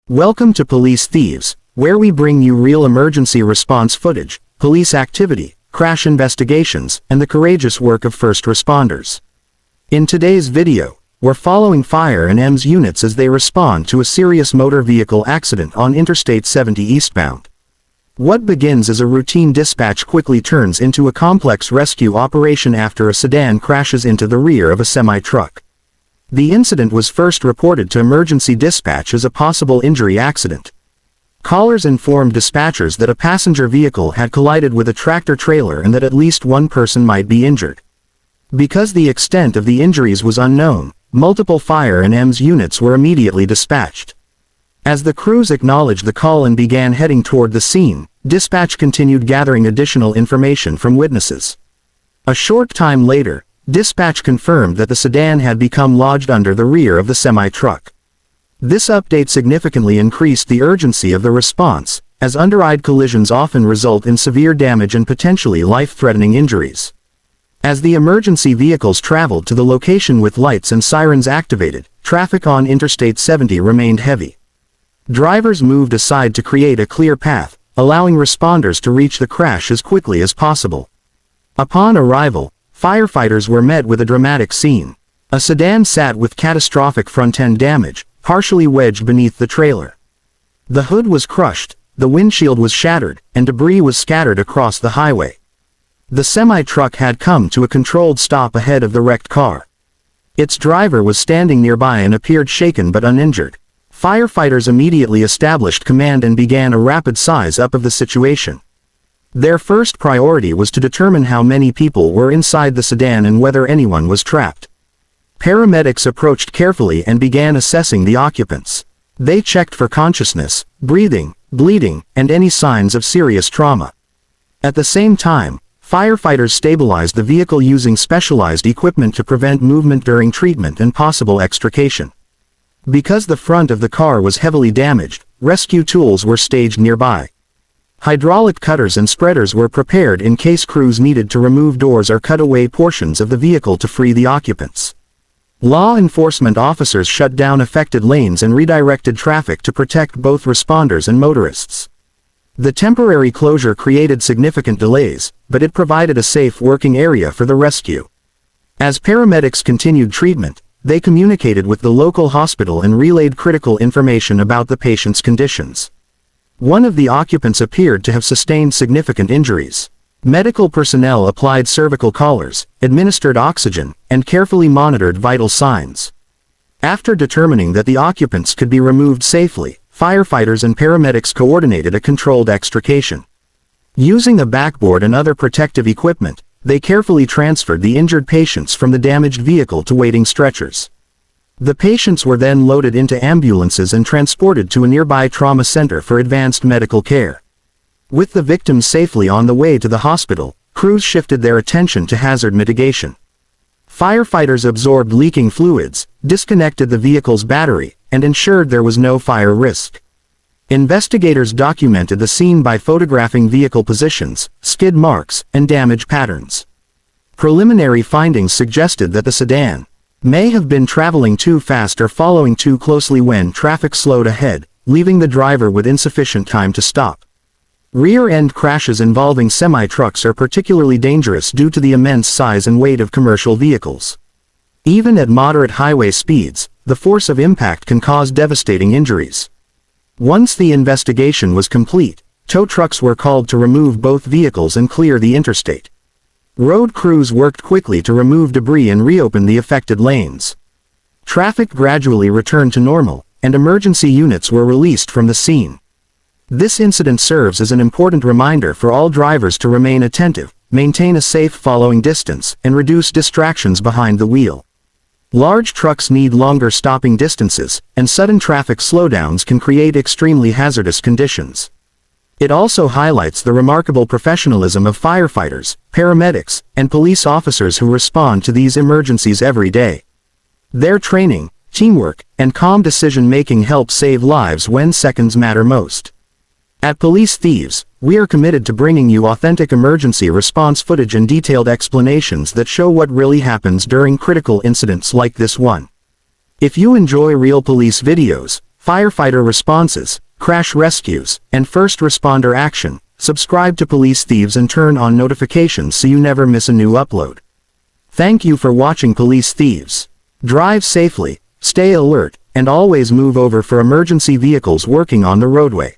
Welcome to Police Thieves, where we bring you real emergency response footage, police activity, crash investigations, and the courageous work of first responders. In today's video, we're following Fire and EMS units as they respond to a serious motor vehicle accident on Interstate 70 eastbound. What begins as a routine dispatch quickly turns into a complex rescue operation after a sedan crashes into the rear of a semi-truck. The incident was first reported to emergency dispatch as a possible injury accident. Callers informed dispatchers that a passenger vehicle had collided with a tractor-trailer and that at least one person might be injured. Because the extent of the injuries was unknown, multiple fire and EMS units were immediately dispatched. As the crews acknowledged the call and began heading toward the scene, dispatch continued gathering additional information from witnesses. A short time later, dispatch confirmed that the sedan had become lodged under the rear of the semi-truck. This update significantly increased the urgency of the response, as underside collisions often result in severe damage and potentially life-threatening injuries. As the emergency vehicles traveled to the location with lights and sirens activated, traffic on Interstate 70 remained heavy. Drivers moved aside to create a clear path, allowing responders to reach the crash as quickly as possible. Upon arrival, firefighters were met with a dramatic scene. A sedan sat with catastrophic front-end damage, partially wedged beneath the trailer. The hood was crushed, the windshield was shattered, and debris was scattered across the highway. The semi-truck had come to a controlled stop ahead of the wrecked car. Its driver was standing nearby and appeared shaken but uninjured. Firefighters immediately established command and began a rapid size-up of the situation. Their first priority was to determine how many people were inside the sedan and whether anyone was trapped. Paramedics approached carefully and began assessing the occupants. They checked for consciousness, breathing, bleeding, and any signs of serious trauma. At the same time, firefighters stabilized the vehicle using specialized equipment to prevent movement during treatment and possible extrication. Because the front of the car was heavily damaged, rescue tools were staged nearby. Hydraulic cutters and spreaders were prepared in case crews needed to remove doors or cut away portions of the vehicle to free the occupants. Law enforcement officers shut down affected lanes and redirected traffic to protect both responders and motorists. The temporary closure created significant delays, but it provided a safe working area for the rescue. As paramedics continued treatment, they communicated with the local hospital and relayed critical information about the patient's conditions. One of the occupants appeared to have sustained significant injuries. Medical personnel applied cervical collars, administered oxygen, and carefully monitored vital signs. After determining that the occupants could be removed safely, firefighters and paramedics coordinated a controlled extrication. Using a backboard and other protective equipment, they carefully transferred the injured patients from the damaged vehicle to waiting stretchers. The patients were then loaded into ambulances and transported to a nearby trauma center for advanced medical care. With the victims safely on the way to the hospital, crews shifted their attention to hazard mitigation. Firefighters absorbed leaking fluids, disconnected the vehicle's battery, and ensured there was no fire risk. Investigators documented the scene by photographing vehicle positions, skid marks, and damage patterns. Preliminary findings suggested that the sedan may have been traveling too fast or following too closely when traffic slowed ahead, leaving the driver with insufficient time to stop. Rear-end crashes involving semi-trucks are particularly dangerous due to the immense size and weight of commercial vehicles. Even at moderate highway speeds, the force of impact can cause devastating injuries. Once the investigation was complete, tow trucks were called to remove both vehicles and clear the interstate. Road crews worked quickly to remove debris and reopen the affected lanes. Traffic gradually returned to normal, and emergency units were released from the scene. This incident serves as an important reminder for all drivers to remain attentive, maintain a safe following distance, and reduce distractions behind the wheel. Large trucks need longer stopping distances, and sudden traffic slowdowns can create extremely hazardous conditions. It also highlights the remarkable professionalism of firefighters, paramedics, and police officers who respond to these emergencies every day. Their training, teamwork, and calm decision-making help save lives when seconds matter most. At Police Thieves, we are committed to bringing you authentic emergency response footage and detailed explanations that show what really happens during critical incidents like this one. If you enjoy real police videos, firefighter responses, crash rescues, and first responder action. Subscribe to Police Thieves and turn on notifications so you never miss a new upload. Thank you for watching Police Thieves. Drive safely, stay alert, and always move over for emergency vehicles working on the roadway.